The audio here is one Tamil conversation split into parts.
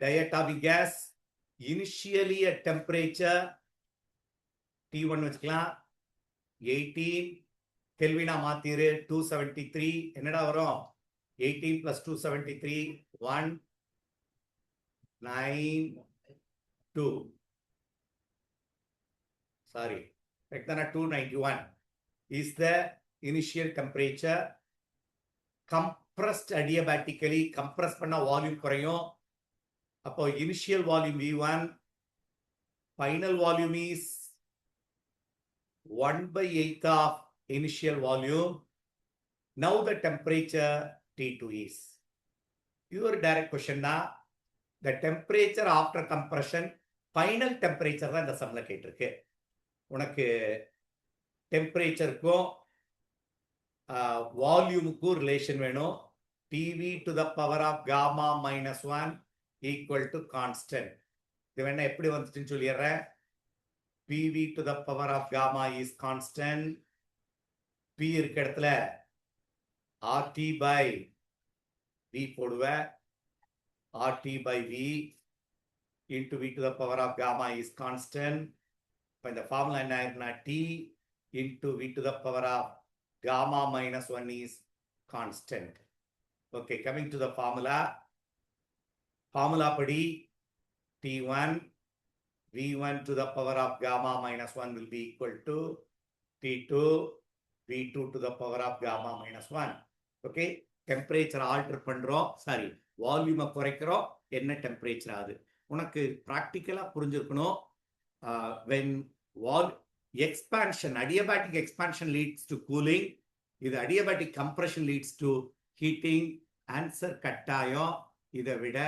diatomic gas initially at temperature T1 வச்சுக்கலாம் 18 கெல்வினா மாத்திரு 273 என்னடா வரும் 18 plus 273 192 sorry correct 291 is the initial temperature. compressed adiabatically compress பண்ண வால்யூம் குறையும். அப்போ initial volume V1 final volume is 1/8 of initial volume. Now the temperature T2 is. Your direct question na the temperature after compression final temperature தான் இந்த சம்ல கேட்டிருக்கு. உனக்கு டெம்பரேச்சருக்கும் வால்யூமுக்கும் ரிலேஷன் வேணும். PV to the power of gamma minus 1 equal to constant. இது வேணா எப்படி வந்துச்சுன்னு சொல்லிடுறேன். PV to the power of gamma is constant. P இருக்க இடத்துல RT by V போடுவேன். RT by V into V to the power of gamma is constant. இப்போ இந்த ஃபார்முலா என்ன ஆயிருக்குன்னா T into V to the power of gamma minus 1 is constant. Okay, coming to the formula. Formula படி T1 V1 to the power of gamma minus 1 will be equal to T2 V2 to the power of gamma minus 1. Okay, temperature alter பண்றோம். சாரி, வால்யூமை குறைக்கிறோம். என்ன டெம்பரேச்சர் ஆகுது உனக்கு ப்ராக்டிக்கலா புரிஞ்சிருக்கணும். when expansion, adiabatic expansion leads to cooling, இது adiabatic compression leads to heating. Answer கட்டாயம் இதை விட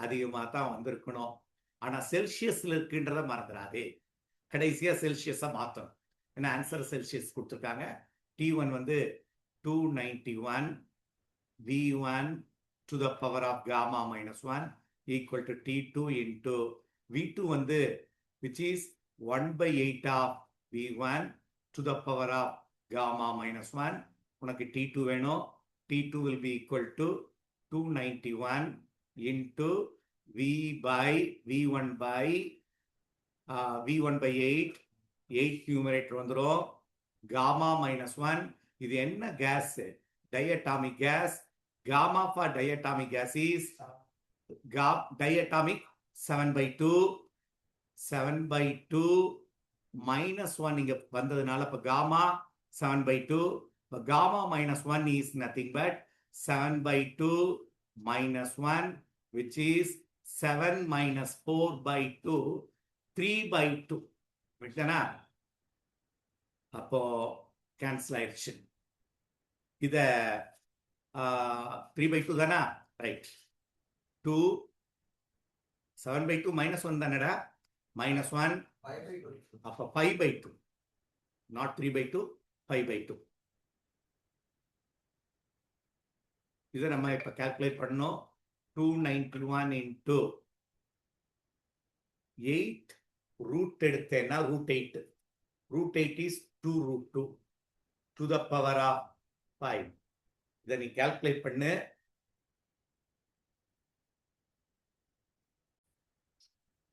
அதிகமாக தான் வந்திருக்கணும். ஆனா செல்சியஸ்ல இருக்குன்றத மறந்துடாதே. கடைசியா செல்சியஸா மாத்தணும். ஏன்னா ஆன்சர் செல்சியஸ் கொடுத்துருக்காங்க. T1 வந்து 291 V1 to the power of gamma minus 1 equal to T2 into V2 வந்து which is 1/8 of V1 to the power of gamma minus 1. உனக்கு T2 வேணும். T2 will be equal to 291 into V1 by 8. 8 numerator வந்துரும். gamma minus 1 இது என்ன case? diatomic gas. gamma for diatomic gas is diatomic 7/2. 7/2 minus 1 இங்க வந்ததுனால இப்ப gamma 7/2. இப்ப gamma minus 1 is nothing but 7/2 minus 1 which is 7 minus 4/2 3/2. விட்டனா? அப்போ கேன்சல் ஆயிடுச்சு. இத 3/2 தானா? ரைட். 2 7/2 minus 1 தானடா? minus 1 அப்போ 5/2 not 3/2 5/2. இதை நம்ம இப்ப கால்குலேட் பண்ணோம். 291 into 8 ரூட் எடுத்தேன்னா √8. √8 is 2√2 to the power of 5. இதை நீ கால்குலேட் பண்ணு.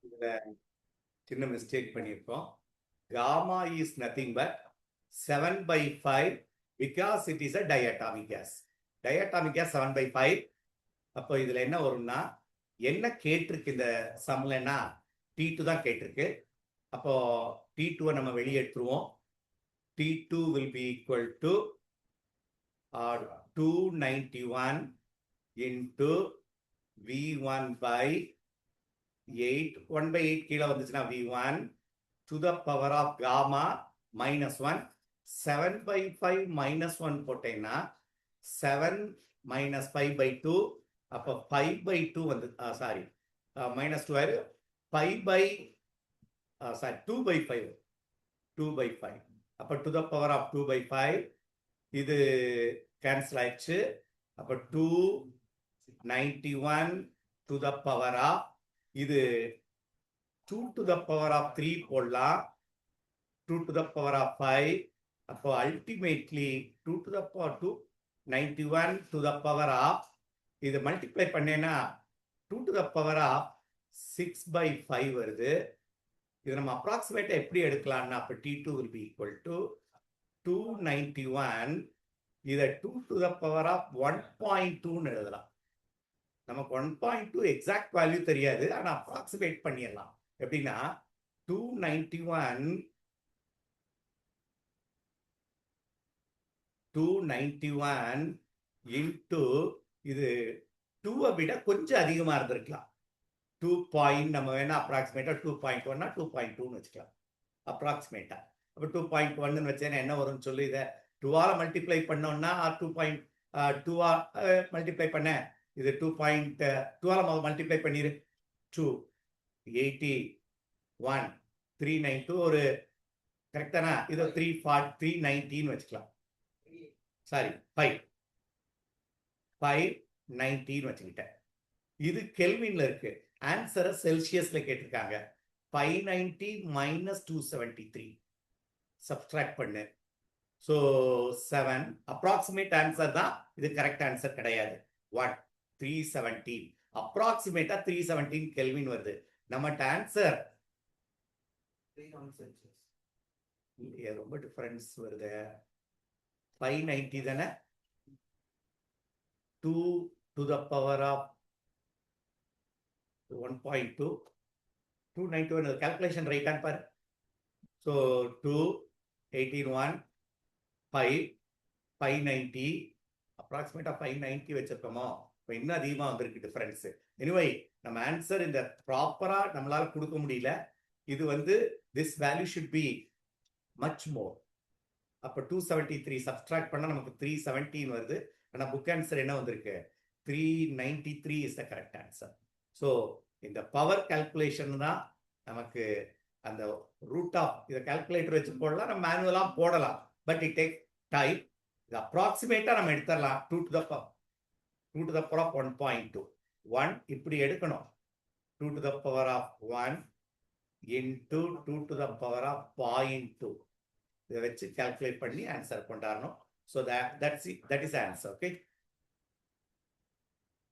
இதுல சின்ன மிஸ்டேக் பண்ணியிருக்கோம். gamma is nothing but 7/5 because it is a diatomic gas. diatomic gas 7/5. அப்போ இதுல என்ன வரும்னா என்ன கேட்டிருக்கு இந்த சம்லன்னா T2 தான் கேட்டிருக்கு. அப்போ T2 நம்ம வெளியே எடுத்துருவோம். T2 will be equal to 291 into V1 by 8. 1/8 கீழே வந்துச்சுன்னா V1 to the power of gamma minus 1. 7/5 minus 1 போட்டேன்னா 7 minus 5/2. அப்போ 5/2 வந்து சாரி minus 2 2/5. 2/5 அப்போ to the power of 2/5 இது கேன்சல் ஆயிடுச்சு. அப்போ 291 to the power of இது 2 to the power of 3 போடலாம். 2 to the power of 5. அப்போ ultimately 2 to the power 291 to the power of இது மல்டிப்ளை பண்ணேன்னா 2 to the power of 6/5 வருது. இது நம்ம அப்ராக்சிமேட்டா எப்படி எடுக்கலாம்னா அப்ப T2 will be equal to 291. இதை 2 to the power of 1.2 எழுதலாம். நமக்கு 1.2 எக்ஸாக்ட் வேல்யூ தெரியாது, ஆனா அப்ராக்சிமேட் பண்ணிடலாம். எப்படின்னா 291 இன்டு இது 2 விட கொஞ்சம் அதிகமா இருந்திருக்கலாம். 2 நம்ம வேணா அப்ராக்சிமேட்டா 2.1 2.2 வச்சுக்கலாம் அப்ராக்சிமேட்டா. அப்ப 2.1 வச்சேன்னா என்ன வரும்னு சொல்லி இதை 2ஆல மல்டிப்ளை பண்ணோம்னா 2.2 மல்டிப்ளை பண்ண இது 2.2ஆல மல்டிப்ளை பண்ணிரு 281 392 ஒரு கரெக்டானா இது 319 வச்சுக்கலாம். சாரி 519 வச்சுக்கிட்டேன். இது கெல்வின்ல இருக்கு. ஆன்சரை செல்சியஸ்ல கேட்டிருக்காங்க. 590 minus 273 சப்ஸ்ட்ராக்ட் பண்ணு. ஸோ 7 அப்ராக்சிமேட் ஆன்சர் தான் இது. கரெக்ட் ஆன்சர் கிடையாது. 317 அப்ராக்சிமேட்டா 317 கெல்வின் வருது. நம்மட்ட ஆன்சர் ரொம்ப டிஃபரன்ஸ் வருது. 590 தானே. 2 to the power of 1.2 291 calculation right hand பாரு. So 2 18 1 5 590 approximate 590 வச்சிருக்கோமோ. இப்போ இன்னும் அதிகமா வந்திருக்கு டிஃபரன்ஸ். எனிவே நம்ம ஆன்சர் இந்த ப்ராப்பரா நம்மளால கொடுக்க முடியல. இது வந்து this value should be much more. அப்ப 273 சப்ஸ்ட்ராக்ட் பண்ணா நமக்கு 317 வருது. ஆனா புக் ஆன்சர் என்ன வந்திருக்கு? 393 is the correct answer. So இந்த பவர் கால்குலேஷன் தான் நமக்கு அந்த ரூட் ஆஃப் இதை கால்குலேட்டர் வச்சு போடலாம், நம்ம மேனுவலா போடலாம். But it take time. இது அப்ராக்சிமேட்டா நம்ம எடுத்துடலாம். 2 to the power of 1.2 1 இப்படி எடுக்கணும். 2 to the power of 1 into 2 to the power of 0.2 இதை வச்சு கால்குலேட் பண்ணி ஆன்சர் கொண்டாடணும். So that is the answer. Okay.